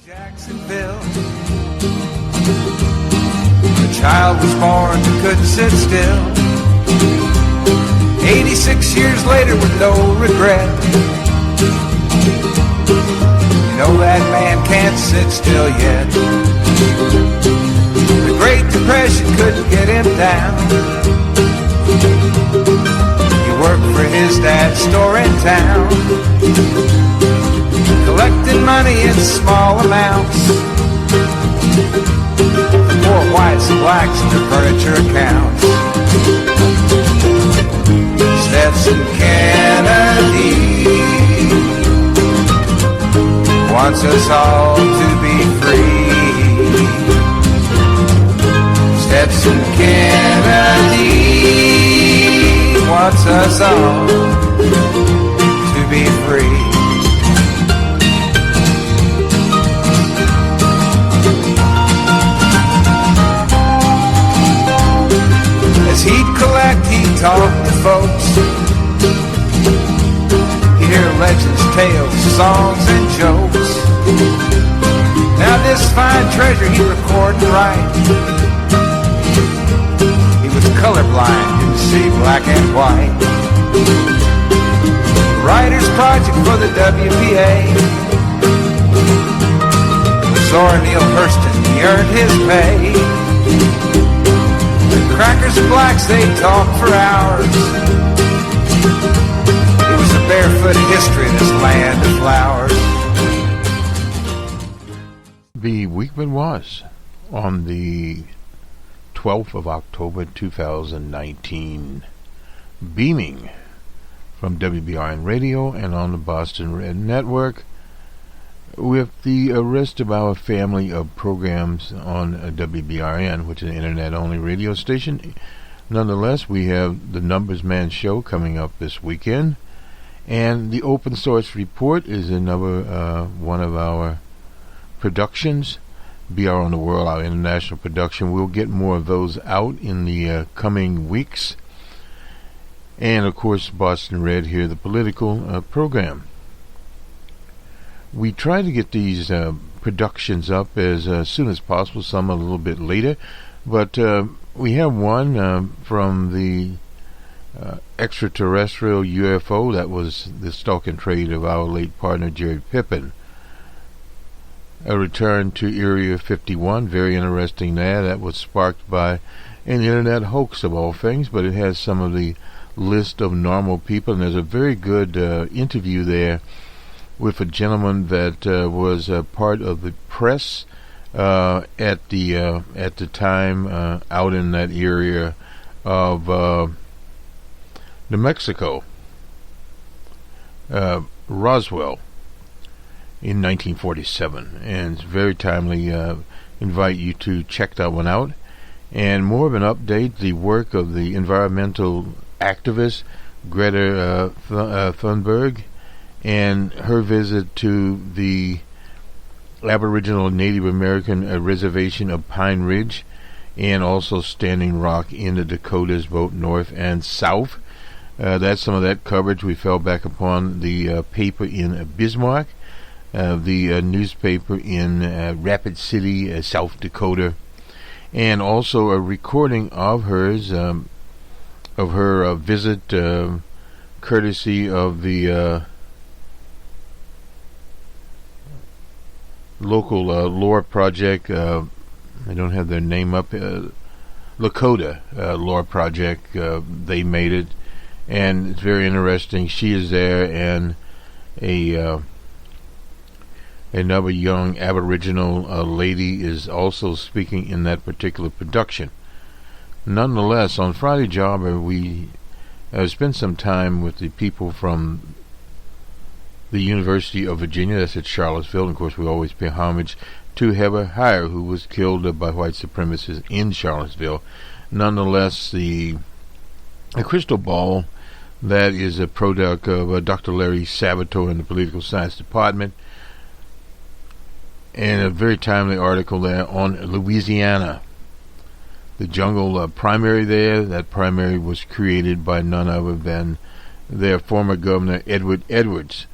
Jacksonville, the child was born who couldn't sit still. 86 years later with no regret. You know that man can't sit still yet. The Great Depression couldn't get him down. He worked for his dad's store in town, collecting money in small amounts. Poor whites and blacks in their furniture accounts. Stetson Kennedy wants us all to be free. Stetson Kennedy wants us all to be free. As he'd collect, he'd talk to folks. He'd hear legends, tales, songs, and jokes. Now this fine treasure he'd record and write. He was colorblind, didn't see black and white. Writer's project for the WPA. Zora Neale Hurston, he earned his pay. Crackers and blacks, they talk for hours. It was a barefoot history, this land of flowers. The Weekman was on the 12th of October 2019, beaming from WBRN Radio and on the Boston Red Network, with the rest of our family of programs on WBRN, which is an internet-only radio station. Nonetheless, we have the Numbers Man Show coming up this weekend, and the Open Source Report is another one of our productions. BR on the World, our international production. We'll get more of those out in the coming weeks. And, of course, Boston Red here, the political program. We try to get these productions up as soon as possible, some a little bit later, but we have one from the extraterrestrial UFO. That was the stock and trade of our late partner Jerry Pippin. A return to Area 51, very interesting there. That was sparked by an internet hoax of all things, but it has some of the list of normal people, and there's a very good interview there with a gentleman that was part of the press at the time out in that area of New Mexico, Roswell, in 1947, and it's very timely. Invite you to check that one out. And more of an update, the work of the environmental activist Greta Thunberg, and her visit to the Aboriginal Native American reservation of Pine Ridge, and also Standing Rock in the Dakotas, both north and south. That's some of that coverage. We fell back upon the paper in Bismarck, the newspaper in Rapid City, South Dakota, and also a recording of hers, of her visit, courtesy of the local lore project. I don't have their name up. Lakota lore project. They made it, and it's very interesting. She is there, and another young Aboriginal lady is also speaking in that particular production. Nonetheless, on Friday Jobber, we spent some time with the people from the University of Virginia. That's at Charlottesville. And of course, we always pay homage to Heather Heyer, who was killed by white supremacists in Charlottesville. Nonetheless, the crystal ball, that is a product of Dr. Larry Sabato in the Political Science Department, and a very timely article there on Louisiana. The jungle primary there, that primary was created by none other than their former governor, Edward Edwards.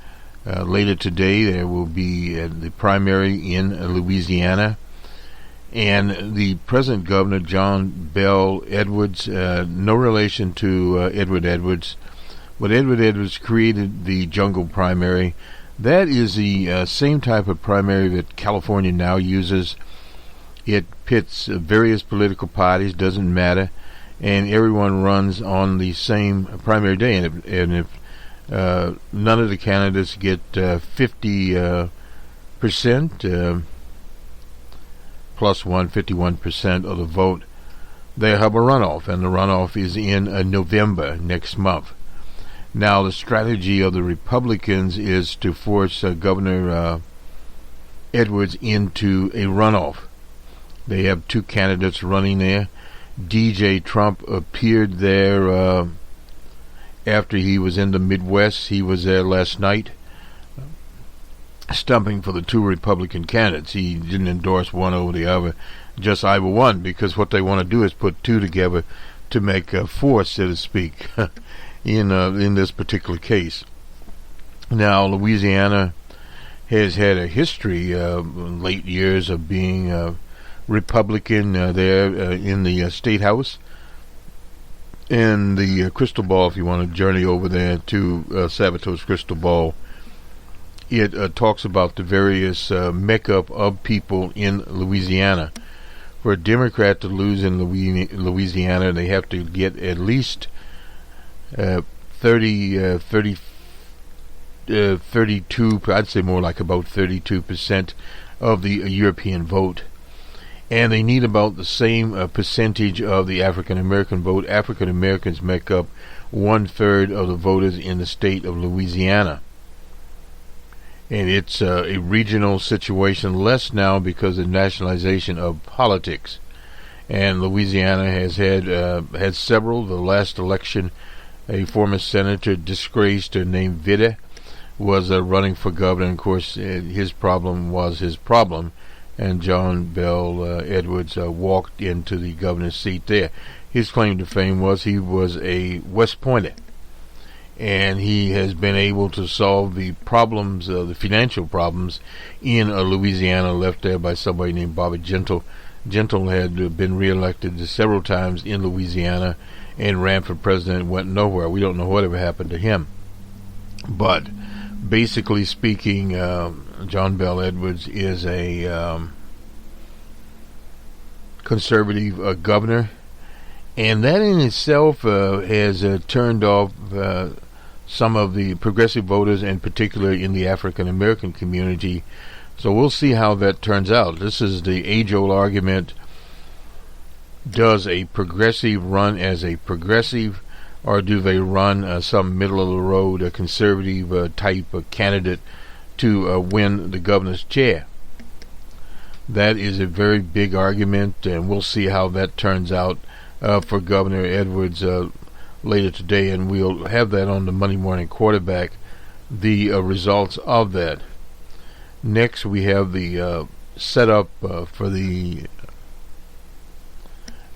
Later today, there will be the primary in Louisiana. And the present governor, John Bell Edwards, no relation to Edward Edwards, but Edward Edwards created the jungle primary. That is the same type of primary that California now uses. It pits various political parties, doesn't matter, and everyone runs on the same primary day. And if none of the candidates get 50%, plus 51% of the vote, they have a runoff, and the runoff is in November next month. Now, the strategy of the Republicans is to force Governor Edwards into a runoff. They have two candidates running there. DJ Trump appeared there after he was in the Midwest. He was there last night, stumping for the two Republican candidates. He didn't endorse one over the other, just either one, because what they want to do is put two together to make a force, so to speak, in this particular case. Now, Louisiana has had a history in late years of being Republican there in the State House. And the crystal ball, if you want to journey over there to Sabato's crystal ball, it talks about the various makeup of people in Louisiana. For a Democrat to lose in Louisiana, they have to get at least 32, I'd say more like about 32% of the European vote. And they need about the same percentage of the African American vote. African Americans make up 1/3 of the voters in the state of Louisiana. And it's a regional situation, less now because of nationalization of politics. And Louisiana has had several. The last election, a former senator, disgraced, named Vitte, was running for governor. And of course, his problem was his problem. And John Bell Edwards walked into the governor's seat there. His claim to fame was he was a West Pointer, and he has been able to solve the problems, the financial problems in Louisiana, left there by somebody named Bobby Gentle. Gentle had been reelected several times in Louisiana and ran for president and went nowhere. We don't know whatever happened to him. But basically speaking, John Bell Edwards is a conservative governor, and that in itself has turned off some of the progressive voters, in particular in the African American community. So we'll see how that turns out. This is the age-old argument: does a progressive run as a progressive, or do they run some middle-of-the-road, a conservative type of candidate to win the governor's chair? That is a very big argument, and we'll see how that turns out for Governor Edwards later today, and we'll have that on the Monday Morning Quarterback, the results of that. Next, we have the setup for the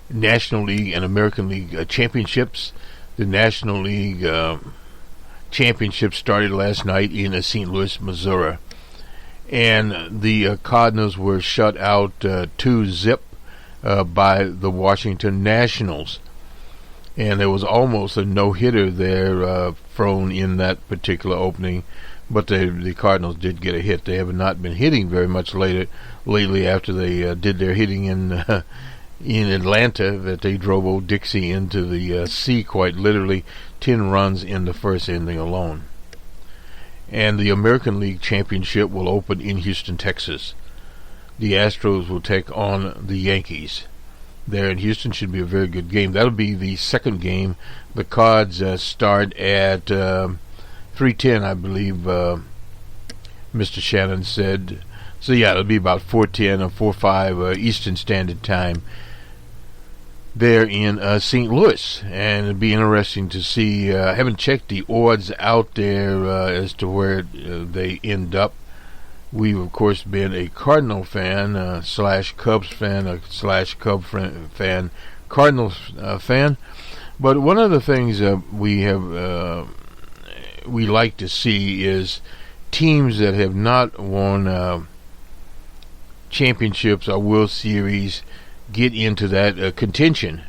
National League and American League championships. The National League championship started last night in St. Louis, Missouri, and the Cardinals were shut out 2-0 by the Washington Nationals, and there was almost a no-hitter there thrown in that particular opening, but the Cardinals did get a hit. They have not been hitting very much lately after they did their hitting in Atlanta, that they drove old Dixie into the sea, quite literally, 10 runs in the first inning alone. And the American League Championship will open in Houston, Texas. The Astros will take on the Yankees. There in Houston should be a very good game. That'll be the second game. The Cards start at 3:10, I believe Mr. Shannon said. So yeah, it'll be about 4:10 or 4:05 Eastern Standard Time there in St. Louis, and it'd be interesting to see. I haven't checked the odds out there as to where they end up. We've of course been a Cardinal fan slash Cubs fan slash Cub fan, Cardinals fan. But one of the things we like to see is teams that have not won championships or World Series get into that contention.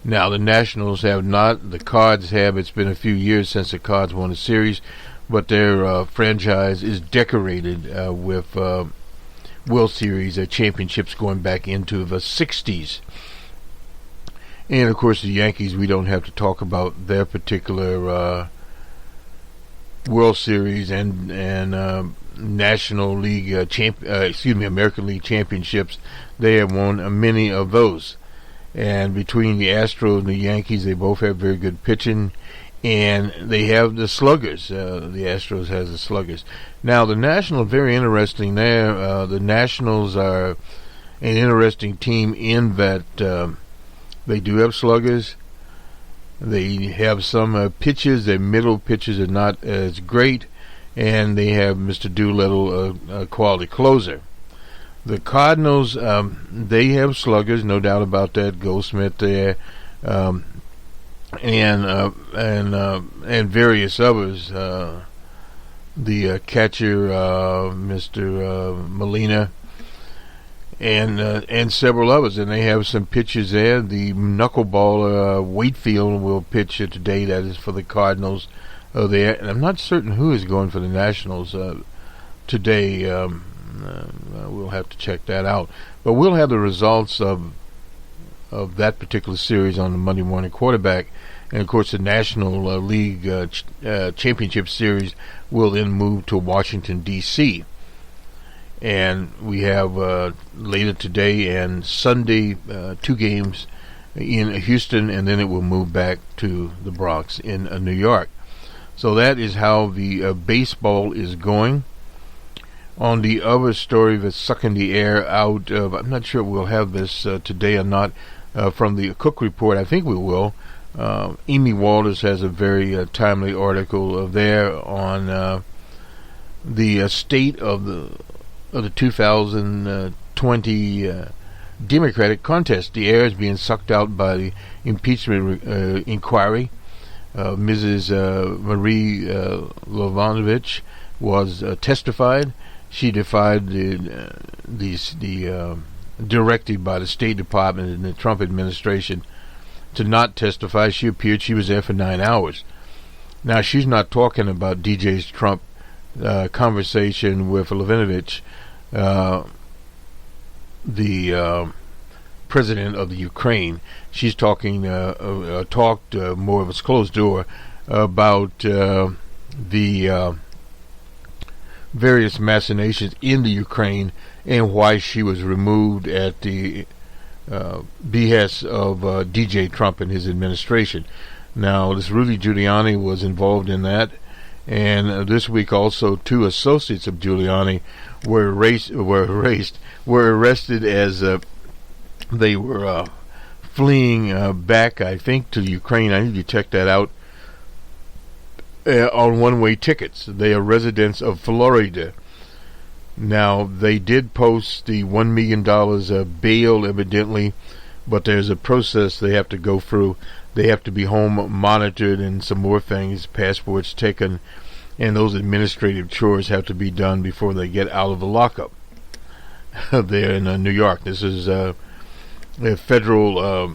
Now, the Nationals have not. The Cards have. It's been a few years since the Cards won a series, but their franchise is decorated with World Series championships going back into the 60s. And, of course, the Yankees, we don't have to talk about their particular World Series and National League, American League championships. They have won many of those. And between the Astros and the Yankees, they both have very good pitching. And they have the sluggers. The Astros has the sluggers. Now, the Nationals, very interesting there. The Nationals are an interesting team in that they do have sluggers. They have some pitches. Their middle pitches are not as great. And they have Mr. Doolittle, a quality closer. The Cardinals, they have sluggers, no doubt about that. Goldsmith there. And various others, the catcher, Mr. Molina, and several others, and they have some pitchers there. The knuckleballer Wakefield will pitch today. That is for the Cardinals. There, and I'm not certain who is going for the Nationals today. We'll have to check that out. But we'll have the results of that particular series on the Monday Morning Quarterback. And, of course, the National League Championship Series will then move to Washington, D.C. And we have later today and Sunday 2 games in Houston, and then it will move back to the Bronx in New York. So that is how the baseball is going. On the other story that's sucking the air out of, I'm not sure we'll have this today or not, from the Cook Report. I think we will. Amy Walters has a very timely article there on the state of the 2020 Democratic contest. The air is being sucked out by the impeachment inquiry. Mrs. Marie Lovanovich was testified. She defied the directive by the State Department and the Trump administration to not testify. She appeared. She was there for 9 hours. Now, she's not talking about DJ's Trump conversation with Lovanovich, the president of the Ukraine. She's talking, talked more of a closed door about the various machinations in the Ukraine and why she was removed at the behest of DJ Trump and his administration. Now, this Rudy Giuliani was involved in that, and this week also 2 associates of Giuliani were arrested as they were fleeing back, I think, to the Ukraine. I need to check that out. On one-way tickets. They are residents of Florida. Now, they did post the $1 million bail, evidently, but there's a process they have to go through. They have to be home monitored and some more things, passports taken, and those administrative chores have to be done before they get out of the lockup. There in New York. This is a federal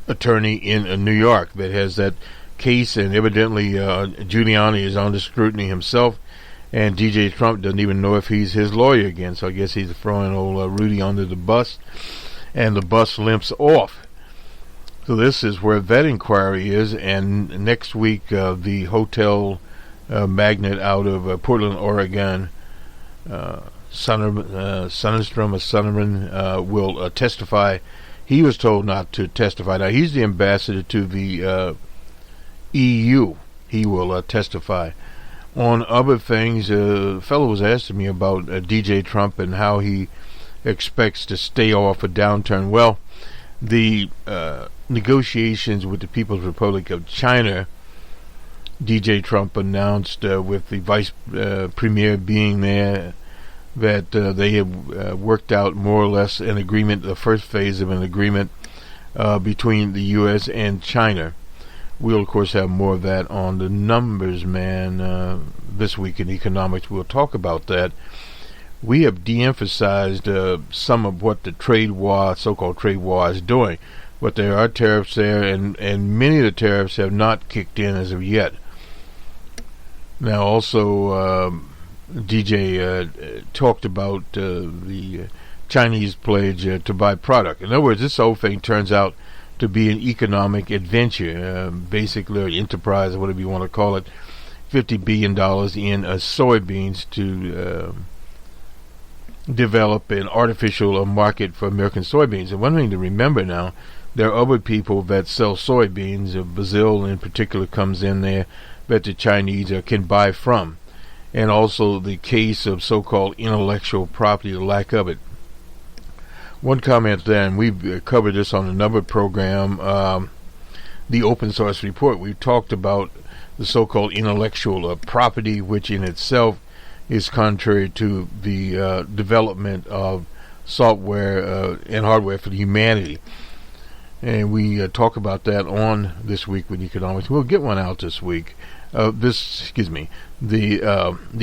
attorney in New York that has that case, and evidently Giuliani is under scrutiny himself, and DJ Trump doesn't even know if he's his lawyer again, so I guess he's throwing old Rudy under the bus, and the bus limps off. So this is where that inquiry is, and next week the hotel magnate out of Portland, Oregon, Sonnerman will testify. He was told not to testify. Now, he's the ambassador to the EU. He will testify. On other things, a fellow was asking me about DJ Trump and how he expects to stay off a downturn. Well, the negotiations with the People's Republic of China, DJ Trump announced with the vice premier being there that they have worked out more or less an agreement, the first phase of an agreement between the U.S. and China. We'll, of course, have more of that on the numbers, man. This week in economics, we'll talk about that. We have de-emphasized some of what the trade war, so-called trade war, is doing. But there are tariffs there, and many of the tariffs have not kicked in as of yet. Now, also, DJ talked about the Chinese pledge to buy product. In other words, this whole thing turns out to be an economic adventure, basically, or enterprise, or whatever you want to call it. $50 billion in soybeans to develop an artificial market for American soybeans. And one thing to remember now, there are other people that sell soybeans. Brazil in particular comes in there that the Chinese can buy from. And also the case of so-called intellectual property, the lack of it. One comment then, we've covered this on another program, the open source report. We talked about the so-called intellectual property, which in itself is contrary to the development of software and hardware for humanity. And we talk about that on This Week with Economics. We'll get one out this week. The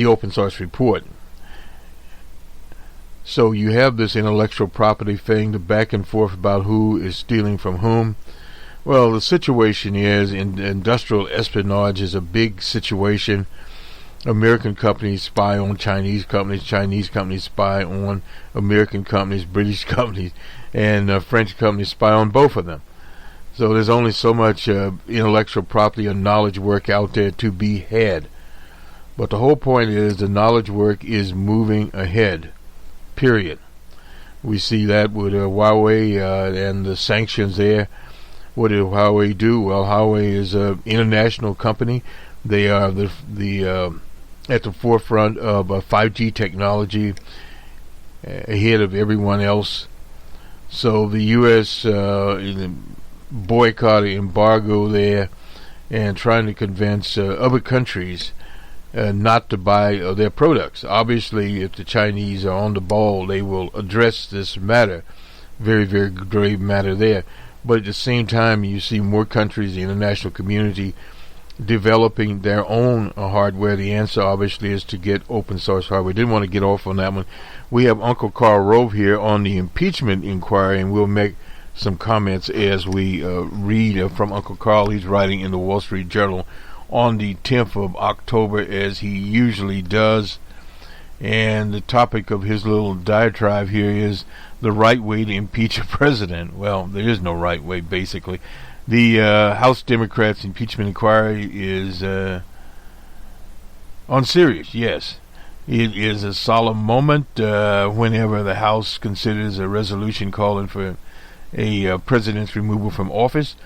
open source report. So you have this intellectual property thing, the back and forth about who is stealing from whom. Well, the situation is, industrial espionage is a big situation. American companies spy on Chinese companies spy on American companies, British companies, and French companies spy on both of them. So there's only so much intellectual property and knowledge work out there to be had. But the whole point is the knowledge work is moving ahead, period. We see that with Huawei and the sanctions there. What did Huawei do? Well, Huawei is an international company. They are at the forefront of 5G technology, ahead of everyone else. So the U.S. boycott, embargo there, and trying to convince other countries not to buy their products. Obviously, if the Chinese are on the ball, they will address this matter. Very, very grave matter there. But at the same time, you see more countries, the international community, developing their own hardware. The answer, obviously, is to get open source hardware. Didn't want to get off on that one. We have Uncle Carl Rove here on the impeachment inquiry, and we'll make some comments as we read from Uncle Carl. He's writing in the Wall Street Journal on the 10th of October, as he usually does. And the topic of his little diatribe here is the right way to impeach a president. Well, there is no right way, basically. The House Democrats' impeachment inquiry is on serious, yes. It is a solemn moment whenever the House considers a resolution calling for a president's removal from office.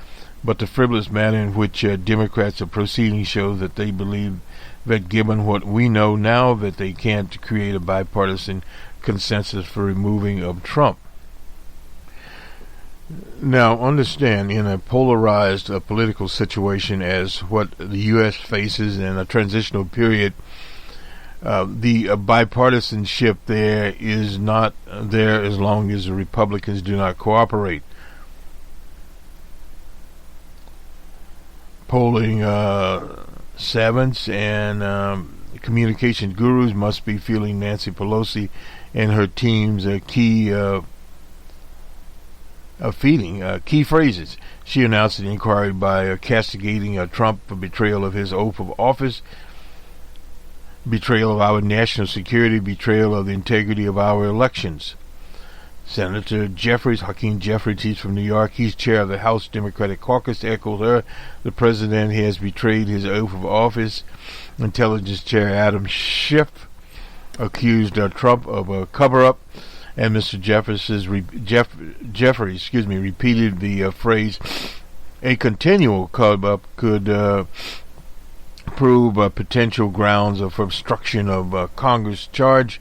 But the frivolous manner in which Democrats are proceeding shows that they believe that, given what we know now, that they can't create a bipartisan consensus for removing of Trump. Now, understand, in a polarized political situation as what the U.S. faces in a transitional period, the bipartisanship there is not there as long as the Republicans do not cooperate. Polling savants and communication gurus must be feeling Nancy Pelosi and her team's key phrases. She announced the inquiry by castigating Trump for betrayal of his oath of office, betrayal of our national security, betrayal of the integrity of our elections. Senator Hakeem Jeffries, he's from New York, he's chair of the House Democratic Caucus, echoed her. The president has betrayed his oath of office. Intelligence Chair Adam Schiff accused Trump of a cover-up, and Mr. Jeffries repeated the phrase, a continual cover-up could prove potential grounds of obstruction of Congress charge.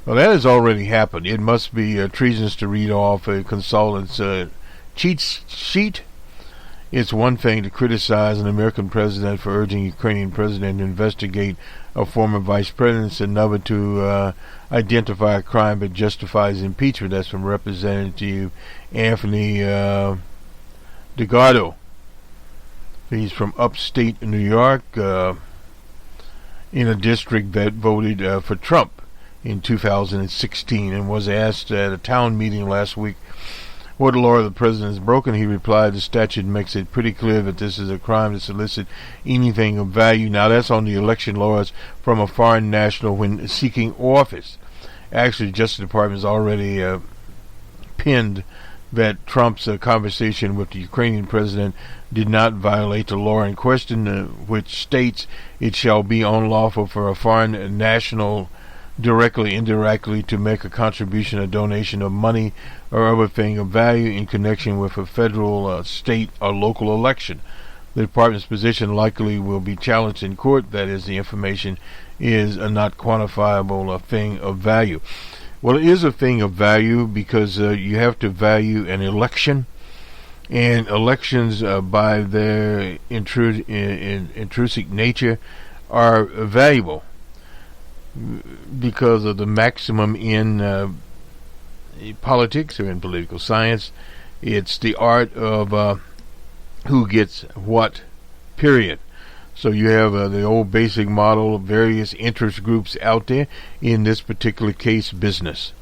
Well, that has already happened. It must be treasonous to read off a consultant's cheat sheet. It's one thing to criticize an American president for urging Ukrainian president to investigate a former vice president. It's another to identify a crime that justifies impeachment. That's from Representative Anthony Delgado He's from upstate New York, in a district that voted for Trump in 2016, and was asked at a town meeting last week what law of the president has broken. He replied, the statute makes it pretty clear that this is a crime to solicit anything of value. Now, that's on the election laws from a foreign national when seeking office. Actually, the Justice Department has already pinned that Trump's conversation with the Ukrainian president did not violate the law in question, which states it shall be unlawful for a foreign national directly, indirectly, to make a contribution, a donation of money or other thing of value in connection with a federal, state, or local election. The department's position likely will be challenged in court. That is, the information is a not quantifiable thing of value. Well, it is a thing of value because you have to value an election, and elections, by their intrinsic nature, are valuable because of the maximum in politics or in political science. It's the art of who gets what, period. So you have the old basic model of various interest groups out there, in this particular case business.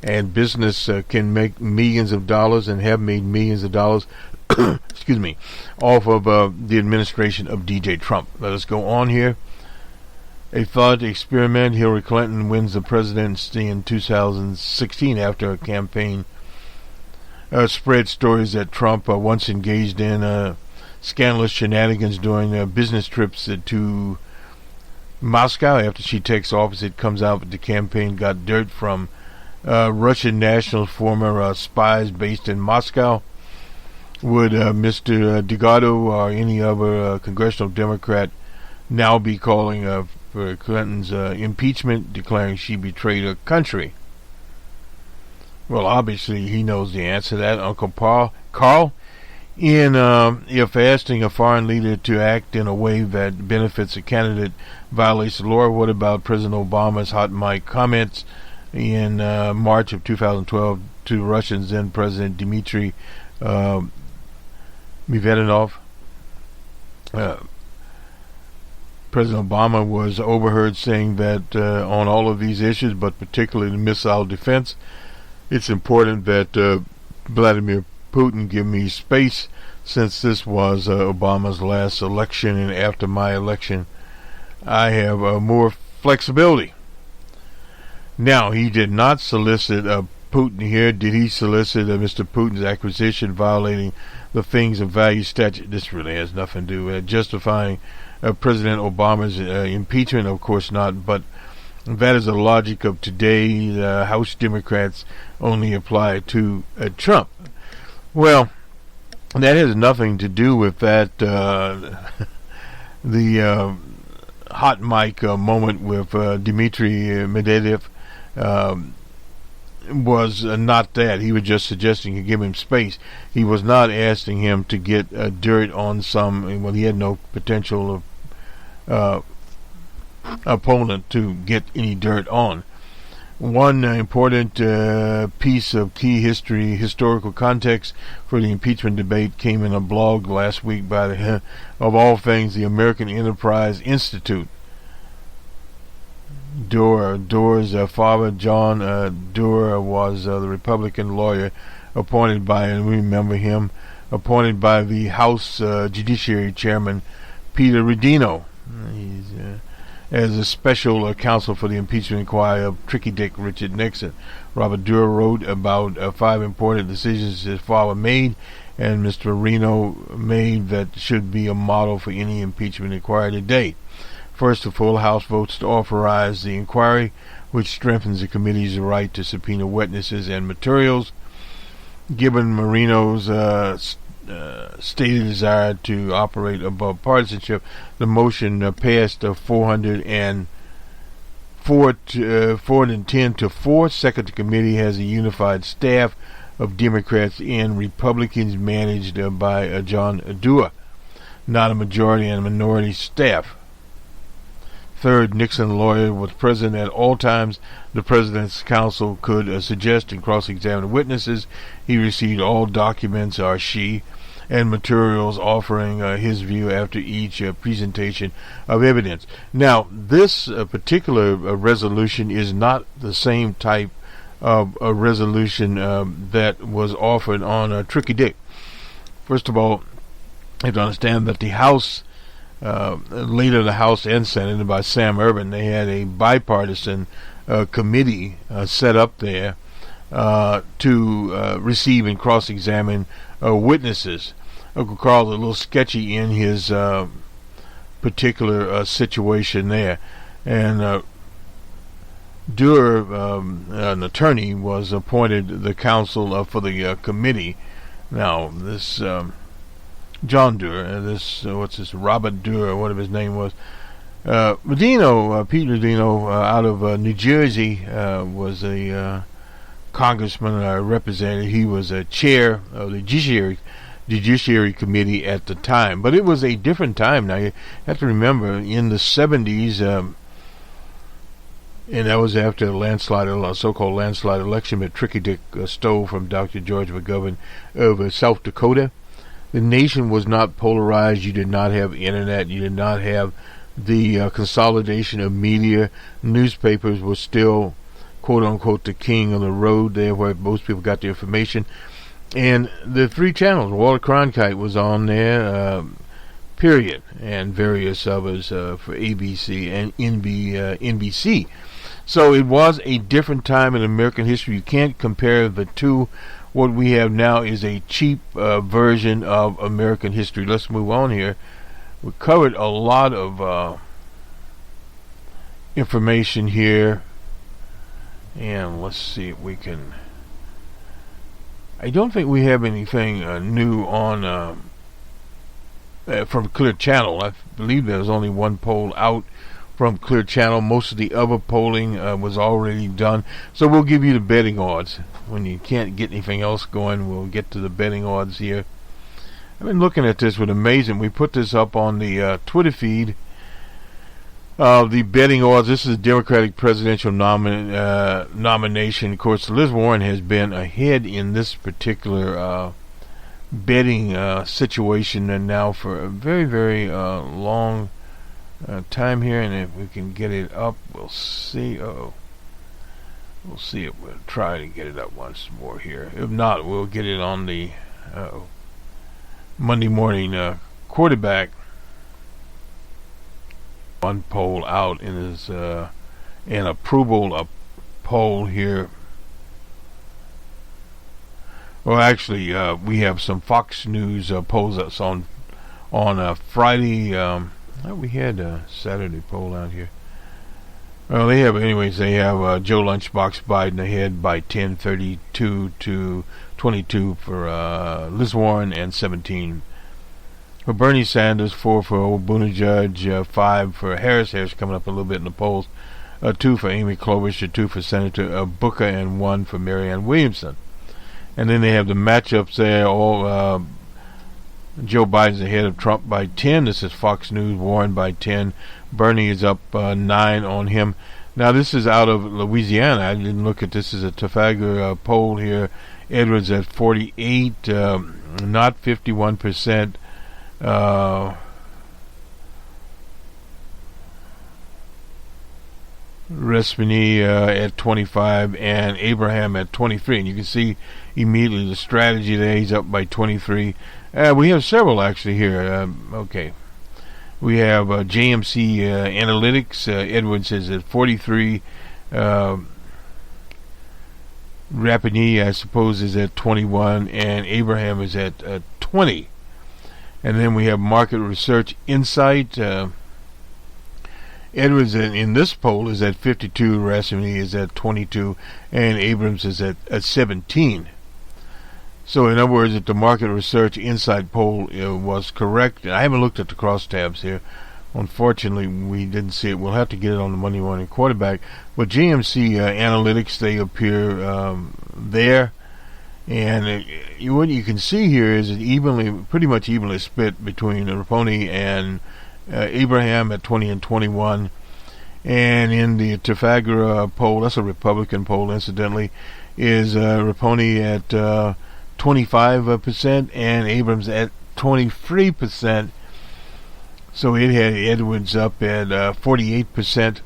And business can make millions of dollars and have made millions of dollars excuse me, off of the administration of DJ Trump. Let us go on here. A thought experiment. Hillary Clinton wins the presidency in 2016 after a campaign spread stories that Trump once engaged in scandalous shenanigans during business trips to Moscow. After she takes office, it comes out that the campaign got dirt from Russian nationals, former spies based in Moscow. Would Mr. Delgado or any other congressional Democrat now be calling for Clinton's impeachment, declaring she betrayed her country? Well, obviously he knows the answer to that. Uncle Carl, if asking a foreign leader to act in a way that benefits a candidate violates the law, what about President Obama's hot mic comments in March of 2012 to Russian then President Dmitry Medvedev? President Obama was overheard saying that on all of these issues, but particularly the missile defense, it's important that Vladimir Putin give me space, since this was Obama's last election, and after my election I have more flexibility. Now, he did not solicit Putin here. Did he solicit Mr. Putin's acquisition violating the things of value statute? This really has nothing to do with justifying President Obama's impeachment. Of course not, but that is the logic of today. The House Democrats only apply to Trump. Well, that has nothing to do with that. The hot mic moment with Dmitry Medvedev was not that. He was just suggesting to give him space. He was not asking him to get dirt on some. Well, he had no potential opponent to get any dirt on. One important piece of key historical context for the impeachment debate came in a blog last week by the, of all things, the American Enterprise Institute. Doer's father, John Doer, was the Republican lawyer appointed by, and we remember him, appointed by the House Judiciary Chairman Peter Redino. He's as a special counsel for the impeachment inquiry of Tricky Dick Richard Nixon. Robert Doer wrote about 5 important decisions his father made and Mr. Reno made that should be a model for any impeachment inquiry today. First, the full House votes to authorize the inquiry, which strengthens the committee's right to subpoena witnesses and materials. Given Marino's stated desire to operate above partisanship, the motion passed 410 to 4. Second, the committee has a unified staff of Democrats and Republicans managed by John Doer, not a majority and minority staff. Third, Nixon lawyer was present at all times. The president's counsel could suggest and cross-examine witnesses. He received all documents, or she, and materials, offering his view after each presentation of evidence. Now, this particular resolution is not the same type of a resolution that was offered on Tricky Dick. First of all, you have to understand that the House, later the House and Senate by Sam Ervin, they had a bipartisan committee set up there to receive and cross-examine witnesses. Uncle Carl's a little sketchy in his particular situation there, and Duer, an attorney, was appointed the counsel for the committee. Now, this John Duer, Robert Duer, whatever his name was, Medino, Pete Medino, out of New Jersey, was a congressman, representative. He was a chair of the Judiciary Committee at the time. But it was a different time. Now, you have to remember, in the 70s, and that was after the so-called landslide election that Tricky Dick stole from Dr. George McGovern of South Dakota. The nation was not polarized. You did not have internet. You did not have the consolidation of media. Newspapers were still, quote-unquote, the king of the road there where most people got their information. And the 3 channels, Walter Cronkite was on there, period, and various others for ABC and NBC. So it was a different time in American history. You can't compare the two. What we have now is a cheap version of American history. Let's move on here. We covered a lot of information here. And let's see if we can... I don't think we have anything new on from Clear Channel. I believe there's only one poll out from Clear Channel. Most of the other polling was already done. So we'll give you the betting odds. When you can't get anything else going, we'll get to the betting odds here. I've been looking at this with amazing. We put this up on the Twitter feed. The betting odds. This is a Democratic presidential nomination. Of course, Liz Warren has been ahead in this particular betting situation, and now for a very, very long time here. And if we can get it up, we'll see. We'll see it. We'll try to get it up once more here. If not, we'll get it on the Monday morning quarterback. One poll out in his an approval poll here. Well, actually, we have some Fox News polls that's on Friday. We had a Saturday poll out here. Well, they have Joe Lunchbox Biden ahead by 10, 32 to 22 for Liz Warren, and 17 for Bernie Sanders, 4 for Buttigieg, 5 for Harris. Harris coming up a little bit in the polls. 2 for Amy Klobuchar, 2 for Senator Booker, and 1 for Marianne Williamson. And then they have the matchups there. All Joe Biden's ahead of Trump by 10. This is Fox News. Warren by 10. Bernie is up 9 on him. Now this is out of Louisiana. I didn't look at this as a Trafalgar poll here. Edwards at 48, not 51%. Respini at 25, and Abraham at 23. And you can see immediately the strategy there. He's up by 23. We have several actually here. Okay. We have JMC Analytics. Edwards is at 43. Rapini, I suppose, is at 21. And Abraham is at 20. And then we have Market Research Insight. Edwards in this poll is at 52, Rassini is at 22, and Abrams is at 17. So in other words, if the Market Research Insight poll was correct, I haven't looked at the crosstabs here. Unfortunately, we didn't see it. We'll have to get it on the Monday morning quarterback. But GMC Analytics, they appear there. And what you can see here is pretty much evenly split between Raponi and Abraham at 20 and 21. And in the Trafalgar poll, that's a Republican poll incidentally, is Raponi at 25% and Abrams at 23%. So it had Edwards up at 48%.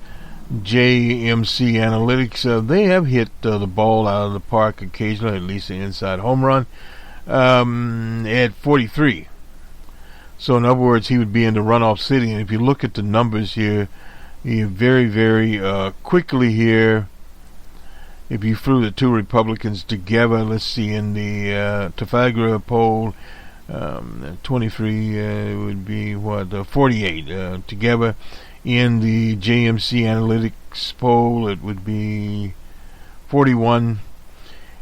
JMC Analytics, they have hit the ball out of the park occasionally, at least an inside home run, at 43. So in other words, he would be in the runoff city. And if you look at the numbers here, you very, very quickly here, if you threw the two Republicans together, let's see, in the Trafalgar poll, 23 would be what, 48 together. In the JMC Analytics poll, it would be 41.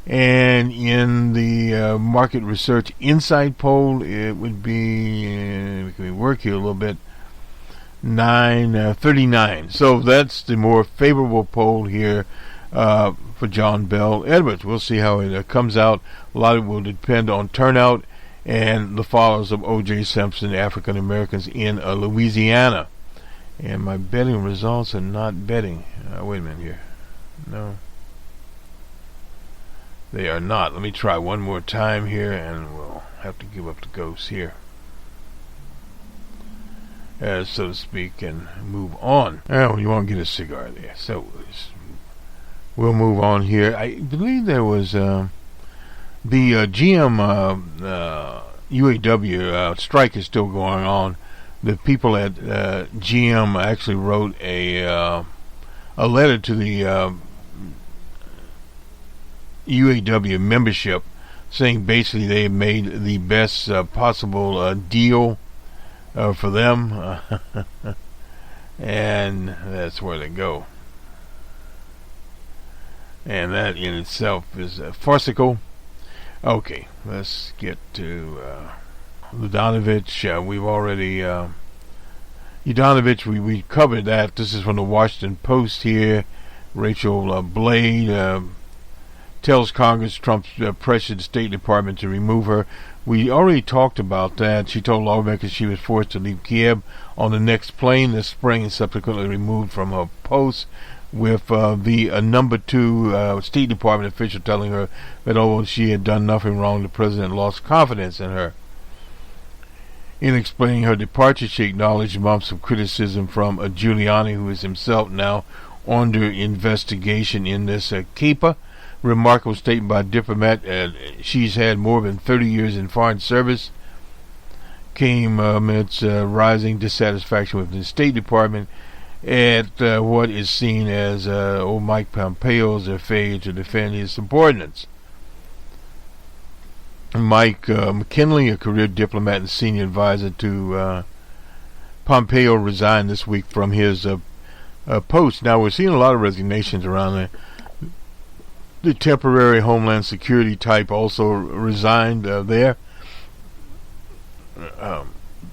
And in the Market Research Insight poll, it would be, we can work here a little bit, 39. So that's the more favorable poll here for John Bell Edwards. We'll see how it comes out. A lot of it will depend on turnout and the followers of O.J. Simpson, African Americans in Louisiana. And my betting results are not betting. Wait a minute here. No. They are not. Let me try one more time here, and we'll have to give up the ghost here, so to speak, and move on. Oh, you want to get a cigar there. So we'll move on here. I believe there was the GM UAW strike is still going on. The people at GM actually wrote a letter to the UAW membership saying basically they made the best possible deal for them, and that's where they go. And that in itself is farcical. Okay, let's get to Ludanovich. We've already Udanovich, we covered that. This is from the Washington Post here. Rachel Blade tells Congress Trump pressured the State Department to remove her. We already talked about that. She told lawmakers she was forced to leave Kiev on the next plane this spring and subsequently removed from her post, with the number 2 State Department official telling her that although she had done nothing wrong, the president lost confidence in her. In explaining her departure, she acknowledged months of criticism from Giuliani, who is himself now under investigation in this CAPA. Remarkable statement by a diplomat. She's had more than 30 years in foreign service. Came amidst rising dissatisfaction with the State Department at what is seen as old Mike Pompeo's failure to defend his subordinates. Mike McKinley, a career diplomat and senior advisor to Pompeo, resigned this week from his post. Now, we're seeing a lot of resignations around there. The temporary Homeland Security type also resigned there.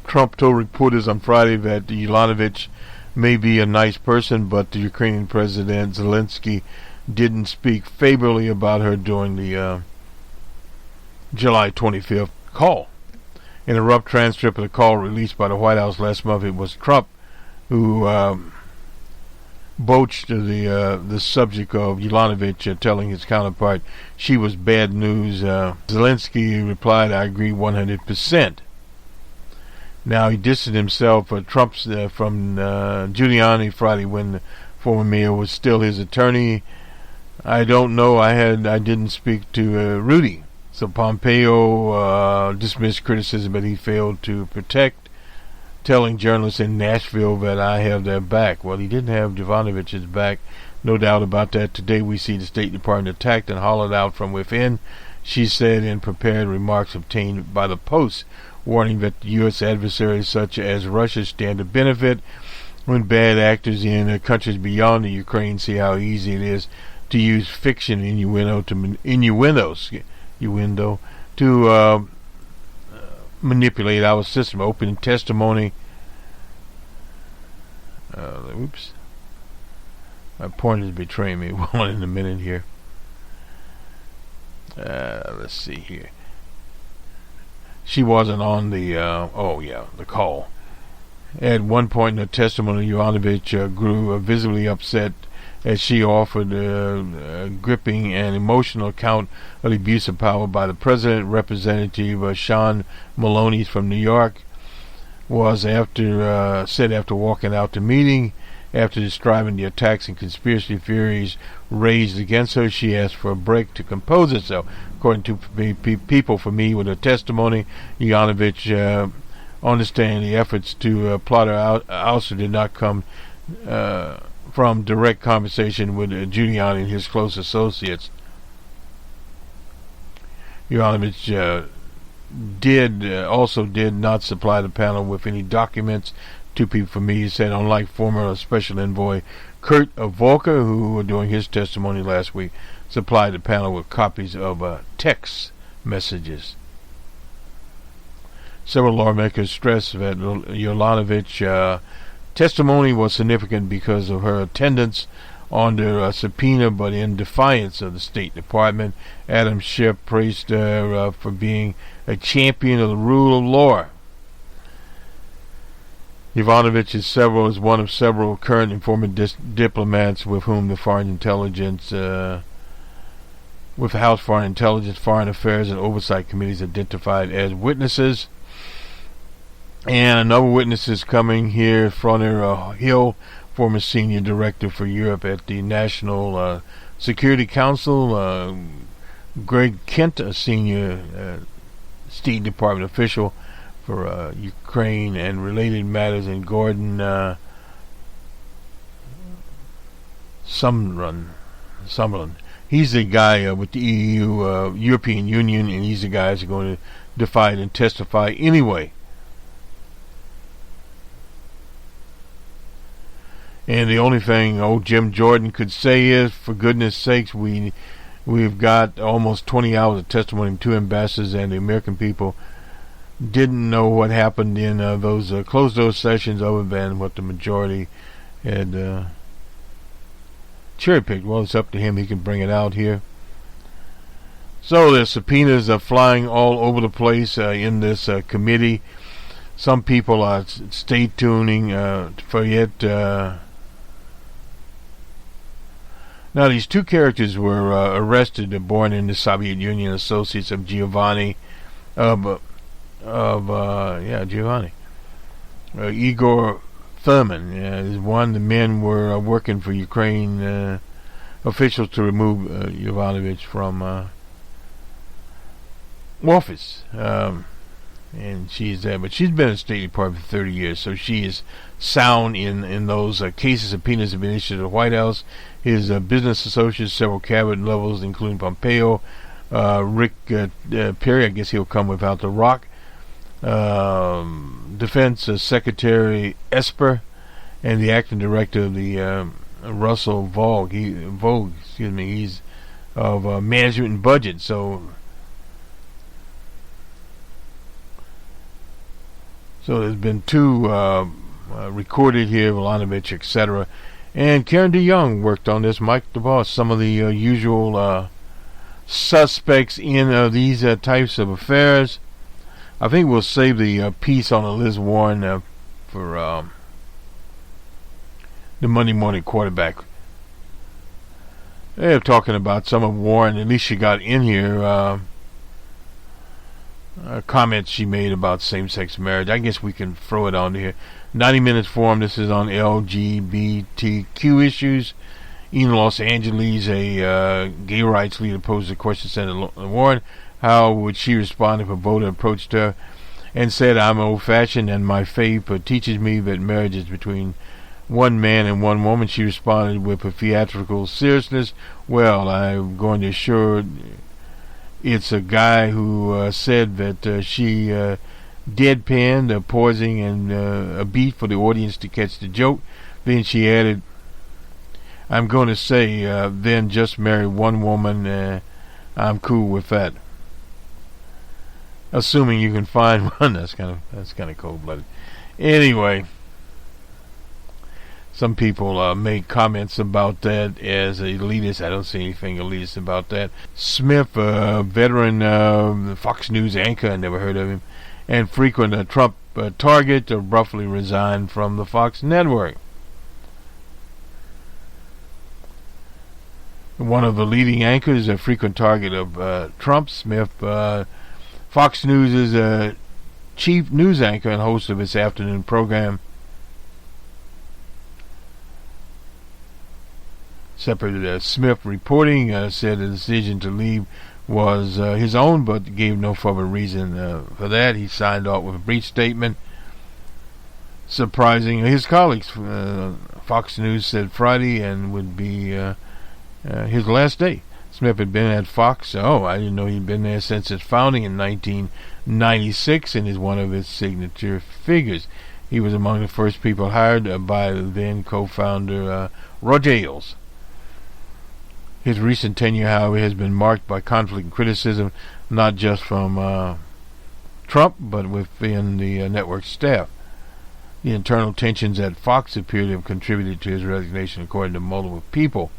Trump told reporters on Friday that Yovanovitch may be a nice person, but the Ukrainian President Zelensky didn't speak favorably about her during the July 25th call. In a rough transcript of the call released by the White House last month, it was Trump who broached the subject of Yovanovitch, telling his counterpart she was bad news. Zelensky replied, "I agree 100%. Now, he distanced himself from Giuliani Friday when the former mayor was still his attorney. I don't know. I didn't speak to Rudy. So Pompeo dismissed criticism, but he failed to protect, telling journalists in Nashville that I have their back. Well, he didn't have Yovanovitch's back, no doubt about that. Today we see the State Department attacked and hollowed out from within, she said in prepared remarks obtained by the Post, warning that U.S. adversaries such as Russia stand to benefit when bad actors in countries beyond the Ukraine see how easy it is to use fiction innuendo to manipulate our system. Open testimony. Oops. My point is betraying me. One in a minute here. Let's see here. She wasn't on the the call. At one point in her testimony, Yovanovitch grew visibly upset as she offered a gripping and emotional account of the abuse of power by the president. Representative Sean Maloney from New York said after walking out the meeting, after describing the attacks and conspiracy theories raised against her, she asked for a break to compose herself. According to people familiar with her testimony, Yovanovitch understand the efforts to plot her ouster did not come from direct conversation with Giuliani and his close associates. Yovanovitch did not supply the panel with any documents. Two people familiar said, unlike former Special Envoy Kurt Volker, who during his testimony last week supplied the panel with copies of text messages. Several lawmakers stressed that Yovanovitch's testimony was significant because of her attendance under a subpoena, but in defiance of the State Department. Adam Schiff praised her for being a champion of the rule of law. Yovanovitch is one of several current and former diplomats with whom the House Foreign Intelligence, Foreign Affairs, and Oversight Committees identified as witnesses. And another witness is coming here, Fronter Hill, former senior director for Europe at the National Security Council. Greg Kent, a senior State Department official for Ukraine and related matters, and Gordon Summerlin. He's the guy with the EU, European Union, and he's the guy who's going to defy it and testify anyway. And the only thing old Jim Jordan could say is, for goodness sakes, we've got almost 20 hours of testimony from two ambassadors, and the American people didn't know what happened in those closed-door sessions other than what the majority had cherry-picked. Well, it's up to him. He can bring it out here. So the subpoenas are flying all over the place in this committee. Some people are stay tuning for it. Now, these two characters were arrested, born in the Soviet Union, associates of Giovanni, Igor Thurman. One, the men were working for Ukraine officials to remove Yovanovitch from office. And she's there, but she's been in the State Department for 30 years, so she is sound in those cases. Subpoenas have been issued to the White House. His business associates, several cabinet levels, including Pompeo, Rick Perry, I guess he'll come without the Rock, Defense Secretary Esper, and the acting director of the Russell Vogue. He's of management and budget. So there's been two recorded here, Yovanovitch, etc. And Karen DeYoung worked on this. Mike DeVos, some of the usual suspects in these types of affairs. I think we'll save the piece on Liz Warren for the Monday morning quarterback. They're talking about some of Warren, at least she got in here, comments she made about same-sex marriage. I guess we can throw it on here. 90 Minutes Forum. This is on LGBTQ issues. In Los Angeles, a gay rights leader posed a question to Senator Warren. How would she respond if a voter approached her and said, "I'm old-fashioned and my faith teaches me that marriage is between one man and one woman"? She responded with a theatrical seriousness, "Well, I'm going to assure it's a guy who said that she deadpanned, pausing and a beat for the audience to catch the joke." Then she added, "I'm going to say, then just marry one woman. I'm cool with that." Assuming you can find one. That's kind of cold-blooded. Anyway, some people make comments about that as elitist. I don't see anything elitist about that. Smith, veteran Fox News anchor, I never heard of him. and frequent Trump target, abruptly resigned from the Fox network. One of the leading anchors, a frequent target of Trump, Smith, Fox News' chief news anchor and host of its afternoon program, separate Smith reporting, said the decision to leave was his own, but gave no further reason for that. He signed off with a brief statement, surprising his colleagues. Fox News said Friday, and would be his last day. Smith had been at Fox. I didn't know he'd been there since its founding in 1996, and is one of its signature figures. He was among the first people hired by the then co-founder Roger Ailes. His recent tenure, however, has been marked by conflict and criticism, not just from Trump, but within the network staff. The internal tensions at Fox appear to have contributed to his resignation, according to multiple people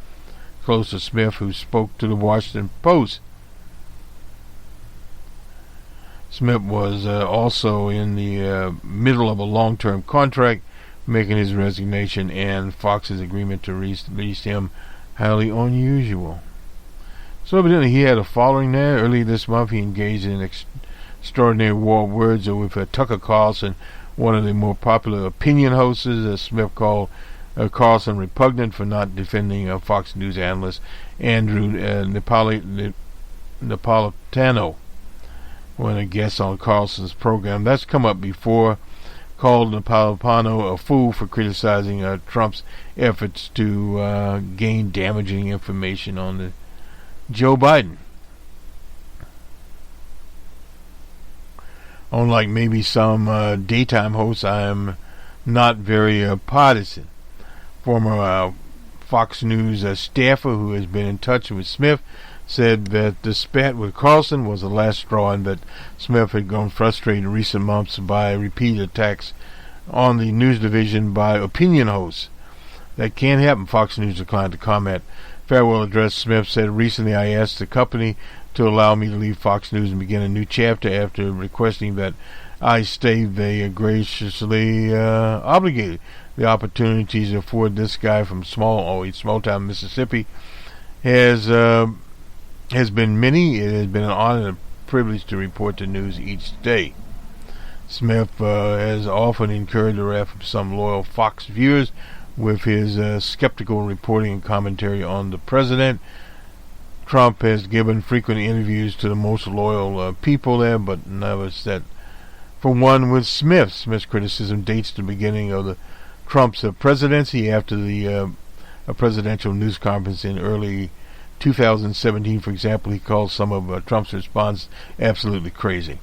close to Smith, who spoke to the Washington Post. Smith was also in the middle of a long-term contract, making his resignation and Fox's agreement to release him highly unusual. So evidently he had a following there. Early this month he engaged in an extraordinary war of words with Tucker Carlson, one of the more popular opinion hosts. Smith called Carlson repugnant for not defending Fox News analyst Andrew Napolitano when a guest on Carlson's program. That's come up before. Called Napolitano a fool for criticizing Trump's efforts to gain damaging information on Joe Biden. Unlike maybe some daytime hosts, I am not very partisan. Former Fox News staffer who has been in touch with Smith said that the spat with Carlson was the last straw, and that Smith had grown frustrated in recent months by repeated attacks on the news division by opinion hosts. That can't happen, Fox News declined to comment. Farewell address, Smith said, recently I asked the company to allow me to leave Fox News and begin a new chapter. After requesting that I stay, they graciously obligated. The opportunities afforded this guy from small town Mississippi has been many. It has been an honor and a privilege to report the news each day. Smith has often incurred the wrath of some loyal Fox viewers with his skeptical reporting and commentary on the president. Trump has given frequent interviews to the most loyal people there, but never said for one with Smith. Smith's criticism dates to the beginning of Trump's presidency, after the presidential news conference in early 2017, for example. He called some of Trump's response absolutely crazy.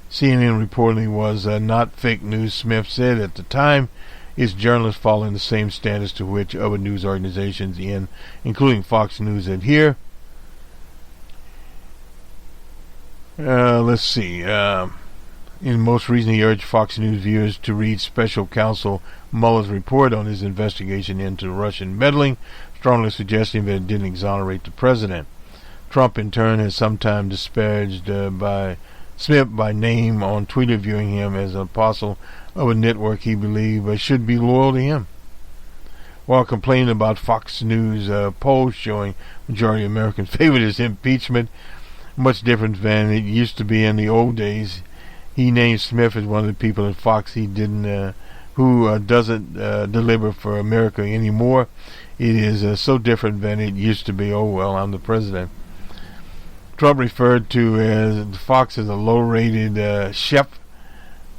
CNN reportedly was not fake news, Smith said. At the time, its journalists following the same standards to which other news organizations, including Fox News, adhere. Let's see. In most recent, he urged Fox News viewers to read Special Counsel Mueller's report on his investigation into Russian meddling, strongly suggesting that it didn't exonerate the president. Trump, in turn, has sometimes disparaged by Smith by name on Twitter, viewing him as an apostle of a network he believed should be loyal to him. While complaining about Fox News polls showing majority of Americans favored his impeachment, much different than it used to be in the old days, he named Smith as one of the people at Fox who doesn't deliver for America anymore. It is so different than it used to be. Oh well, I'm the president. Trump referred to Fox as a low-rated chef.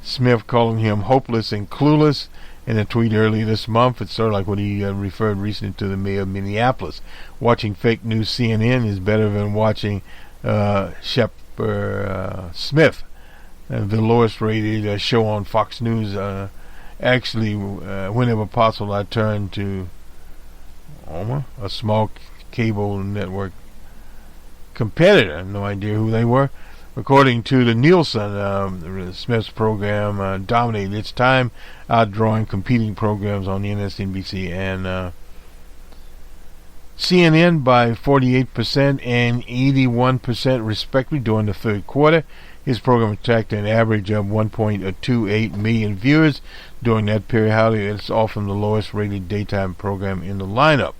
Smith calling him hopeless and clueless in a tweet earlier this month. It's sort of like what he referred recently to the mayor of Minneapolis. Watching fake news CNN is better than watching Shep Smith, the lowest rated show on Fox News. Actually, whenever possible, I turn to a small cable network competitor. I have no idea who they were. According to the Nielsen, Smith's program dominated its time, outdrawing competing programs on the MSNBC and CNN by 48% and 81% respectively during the third quarter. His program attracted an average of 1.28 million viewers during that period. However, it's often the lowest rated daytime program in the lineup.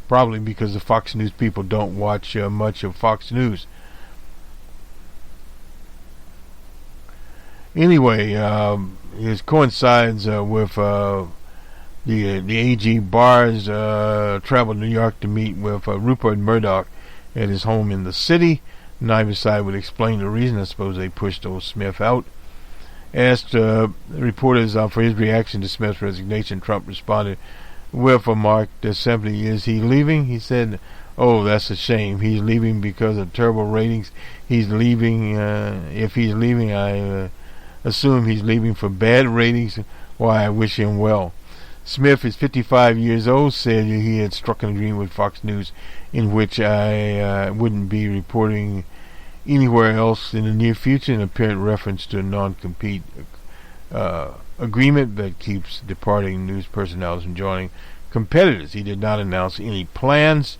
Probably because the Fox News people don't watch much of Fox News. Anyway, it coincides with the AG Barr's traveled to New York to meet with Rupert Murdoch at his home in the city. Neither side would explain the reason. I suppose they pushed old Smith out. Asked reporters for his reaction to Smith's resignation, Trump responded with a remark that simply, is he leaving? He said, oh, that's a shame. He's leaving because of terrible ratings. He's leaving, if he's leaving, I assume he's leaving for bad ratings. Why, I wish him well. Smith is 55 years old, said he had struck an agreement with Fox News in which I wouldn't be reporting anywhere else in the near future, in apparent reference to a non-compete agreement that keeps departing news personalities from joining competitors. He did not announce any plans,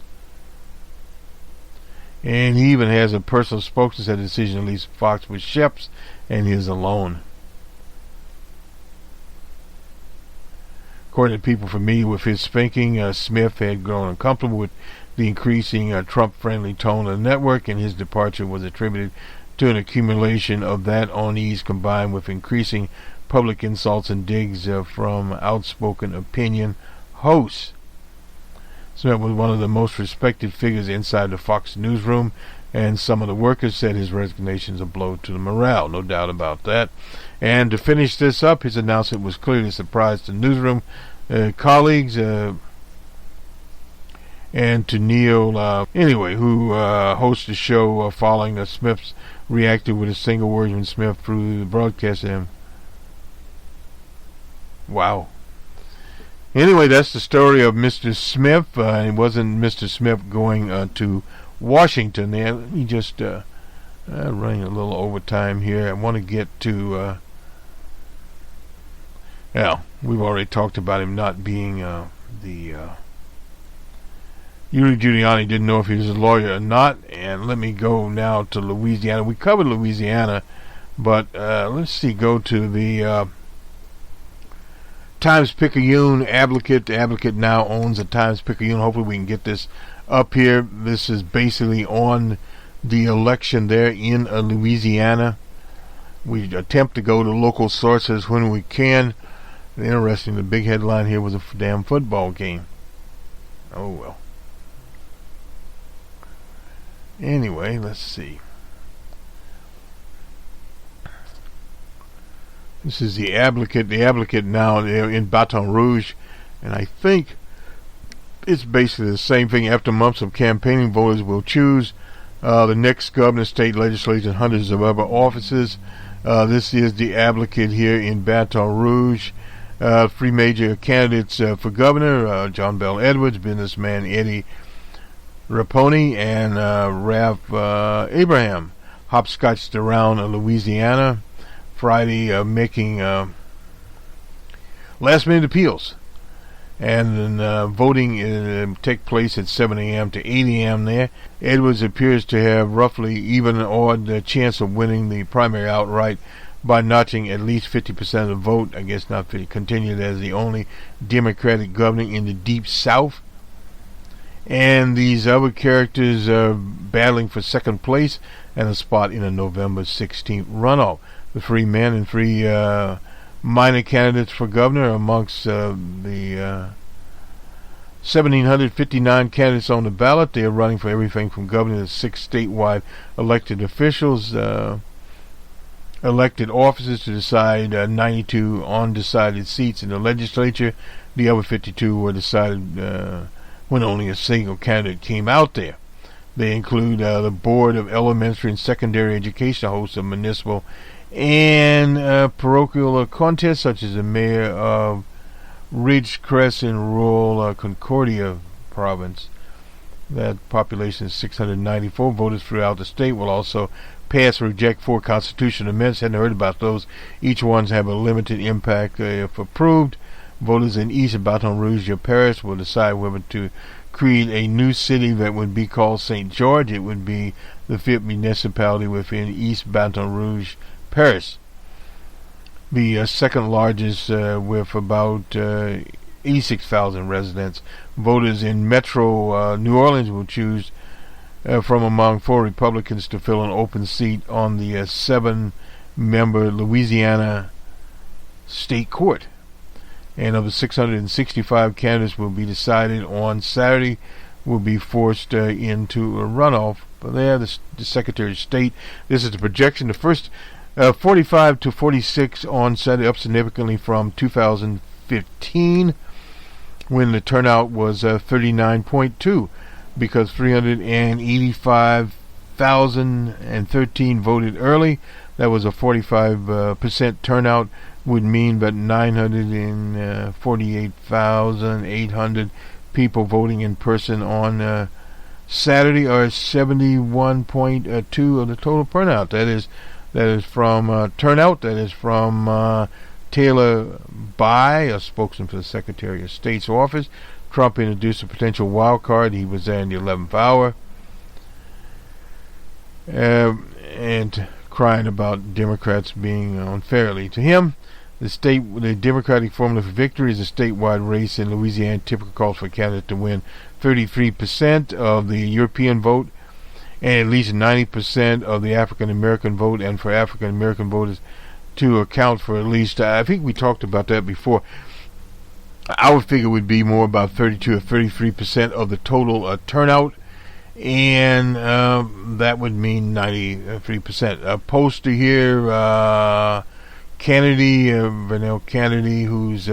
and he even has a personal spokesman said the decision to leave Fox with Sheps and his alone. According to people familiar with his thinking, Smith had grown uncomfortable with the increasing Trump-friendly tone of the network, and his departure was attributed to an accumulation of that unease combined with increasing public insults and digs from outspoken opinion hosts. Smith was one of the most respected figures inside the Fox newsroom, and some of the workers said his resignation is a blow to the morale. No doubt about that. And to finish this up, his announcement was clearly a surprise to newsroom colleagues and to Neil, who hosts the show following Smith's reacted with a single word when Smith through the broadcast to him. Wow. Anyway, that's the story of Mr. Smith. It wasn't Mr. Smith going to Washington there. Let me just running a little overtime here. I want to get to we've already talked about him not being Rudy Giuliani didn't know if he was a lawyer or not. And let me go now to Louisiana. We covered Louisiana, but let's see, go to the Times-Picayune Advocate. The Advocate now owns the Times-Picayune. Hopefully we can get this up here. This is basically on the election there in Louisiana. We attempt to go to local sources when we can. Interesting, the big headline here was a damn football game. Oh well. Anyway, let's see. This is the Advocate. The Advocate now in Baton Rouge, and I think it's basically the same thing. After months of campaigning, voters will choose the next governor, state legislature, and hundreds of other offices. This is the Advocate here in Baton Rouge. Three major candidates for governor: John Bell Edwards, businessman Eddie Raponi, and Ralph Abraham hopscotched around Louisiana Friday, making last-minute appeals. And then voting take place at 7 a.m. to 8 a.m. there. Edwards appears to have roughly even or odd chance of winning the primary outright by notching at least 50% of the vote. I guess not 50, continued as the only Democratic governor in the Deep South. And these other characters are battling for second place and a spot in a November 16th runoff. The three men and three minor candidates for governor amongst the 1,759 candidates on the ballot. They are running for everything from governor to 6 statewide elected officials, elected officers to decide 92 undecided seats in the legislature. The other 52 were decided when only a single candidate came out there. They include the Board of Elementary and Secondary Education, hosts of municipal and parochial contests, such as the mayor of Ridgecrest in rural Concordia province. That population is 694. Voters throughout the state will also pass or reject 4 constitutional amendments. Hadn't heard about those. Each ones have a limited impact if approved. Voters in East Baton Rouge Parish will decide whether to create a new city that would be called St. George. It would be the fifth municipality within East Baton Rouge Parish. The second largest with about 86,000 residents. Voters in Metro New Orleans will choose from among 4 Republicans to fill an open seat on the 7-member Louisiana State Court. And of the 665 candidates will be decided on Saturday, will be forced into a runoff. But they have the Secretary of State. This is the projection. The first 45 to 46 on Saturday, up significantly from 2015, when the turnout was 39.2, because 385,013 voted early. That was a 45% turnout, would mean that 948,800 people voting in person on Saturday, or 71.2 of the total turnout. That is from turnout. That is from Taylor By, a spokesman for the Secretary of State's office. Trump introduced a potential wild card. He was there in the 11th hour, and crying about Democrats being unfairly. To him, the Democratic formula for victory is a statewide race in Louisiana. Typically calls for a candidate to win 33% of the European vote and at least 90% of the African American vote, and for African American voters to account for at least, I think we talked about that before, our figure would be more about 32 or 33% of the total turnout, and that would mean 93%. A poster here, Kennedy, Vernell Kennedy, who's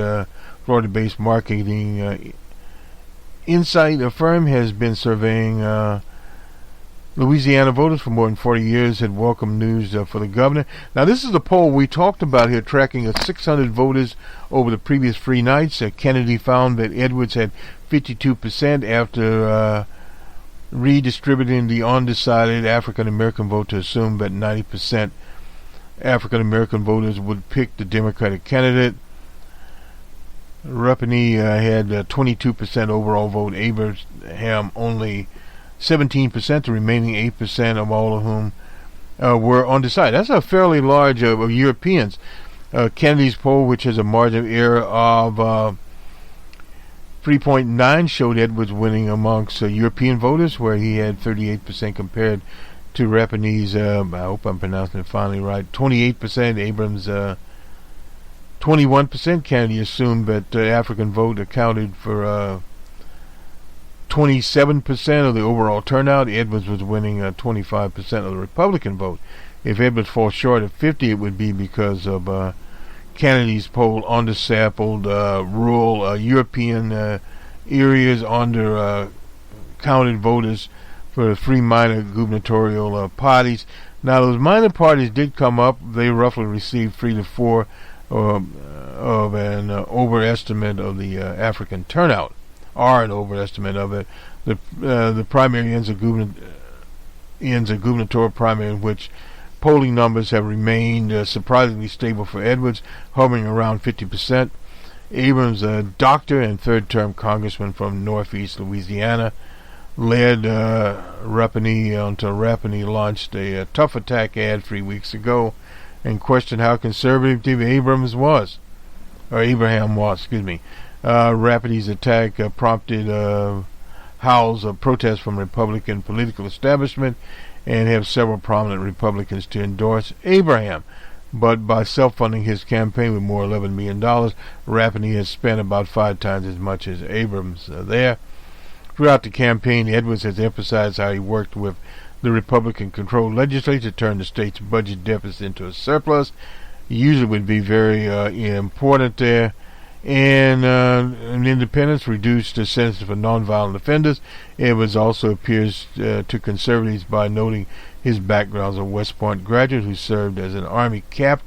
Florida-based marketing insight firm, has been surveying Louisiana voters for more than 40 years, had welcomed news for the governor. Now, this is the poll we talked about here, tracking 600 voters over the previous 3 nights. Kennedy found that Edwards had 52% after redistributing the undecided African-American vote to assume that 90% African-American voters would pick the Democratic candidate. Ruppany had 22% overall vote. Abraham only 17%, the remaining 8% of all of whom were undecided. That's a fairly large of Europeans. Kennedy's poll, which has a margin of error of 3.9, showed Edwards winning amongst European voters, where he had 38% compared to Rappanee's, I hope I'm pronouncing it finally right, 28%, Abrams 21%. Kennedy assumed that African vote accounted for 27% of the overall turnout. Edwards was winning 25% of the Republican vote. If Edwards falls short of 50, it would be because of Kennedy's poll undersampled rural European areas, under counted voters for the 3 minor gubernatorial parties. Now, those minor parties did come up. They roughly received 3 to 4 of an overestimate of the African turnout, are an overestimate of it. The primary ends a gubernatorial primary in which polling numbers have remained surprisingly stable for Edwards, hovering around 50%. Abrams, a doctor and third-term congressman from northeast Louisiana, led Rappanee until Rappanee launched a tough attack ad 3 weeks ago and questioned how conservative Abraham was. Rappanee's attack prompted howls of protest from Republican political establishment, and have several prominent Republicans to endorse Abraham. But by self-funding his campaign with more $11 million, Rappanee has spent about 5 times as much as Abrams there. Throughout the campaign, Edwards has emphasized how he worked with the Republican-controlled legislature to turn the state's budget deficit into a surplus. Usually would be very important there. And independents reduced the sentence for nonviolent offenders. Edwards also appeals to conservatives by noting his background as a West Point graduate who served as an Army captain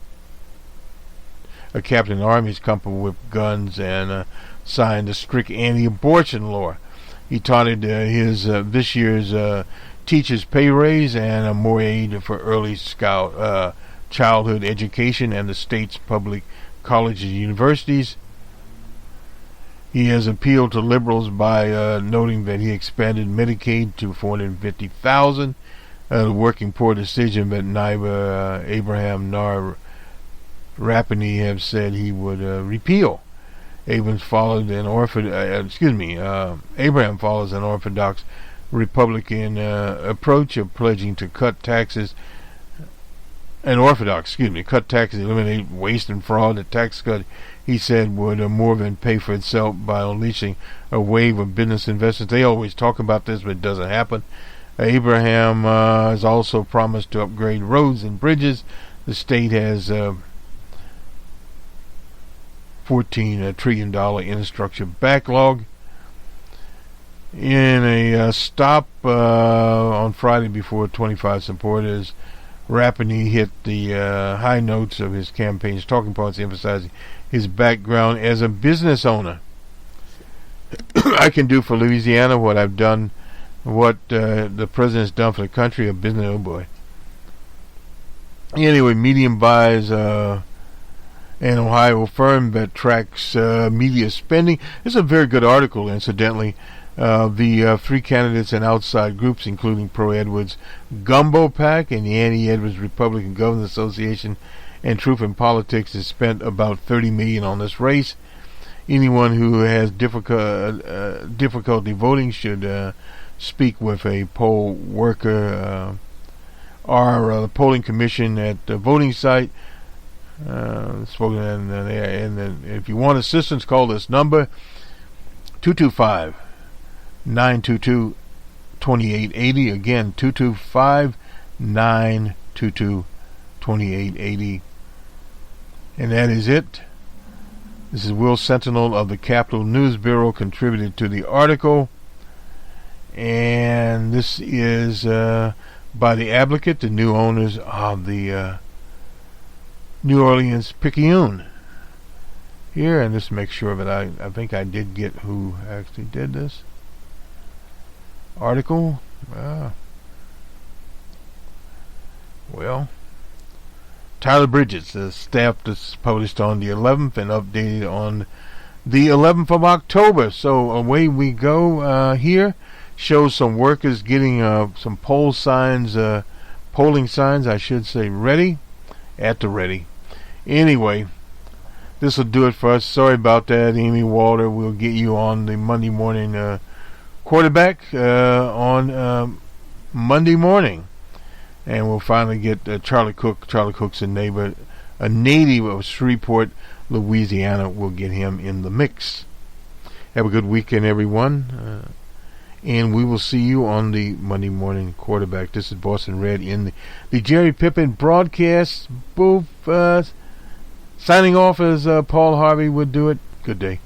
in the Army, comfortable with guns, and signed a strict anti-abortion law. He taunted his this year's teachers' pay raise and more aid for early childhood education and the state's public colleges and universities. He has appealed to liberals by noting that he expanded Medicaid to 450,000. The working poor decision that neither Abraham nor Rapini have said he would repeal. Abraham follows an orthodox Republican approach of pledging to cut taxes. Cut taxes, eliminate waste and fraud. The tax cut, he said, would more than pay for itself by unleashing a wave of business investments. They always talk about this, but it doesn't happen. Abraham has also promised to upgrade roads and bridges. The state has $14 trillion infrastructure backlog. In a stop on Friday before 25 supporters, Rapini hit the high notes of his campaign's talking points, emphasizing his background as a business owner. I can do for Louisiana what I've done, what the president's done for the country, a business, oh boy. Anyway, medium buys an Ohio firm that tracks media spending. It's a very good article, incidentally. The three candidates and outside groups, including Pro-Edwards Gumbo PAC and the Anti-Edwards Republican Governors Association and Truth in Politics, has spent about $30 million on this race. Anyone who has difficulty voting should speak with a poll worker or the polling commission at the voting site. And if you want assistance, call this number 225-922-2880. Again, 225-922-2880. And that is it. This is Will Sentinel of the Capital News Bureau, contributed to the article. And this is by the Advocate, the new owners of the New Orleans Picayune. Here, and just make sure that I think I did get who actually did this article. Well, Tyler Bridges, the staff that's published on the 11th and updated on the 11th of October. So away we go. Here shows some workers getting some polling signs, I should say, ready at the ready. Anyway, this will do it for us. Sorry about that, Amy Walter. We'll get you on the Monday morning quarterback on Monday morning. And we'll finally get Charlie Cook. Charlie Cook's a native of Shreveport, Louisiana. We'll get him in the mix. Have a good weekend, everyone. And we will see you on the Monday morning quarterback. This is Boston Red in the Jerry Pippin broadcast booth. Signing off as Paul Harvey would do it. Good day.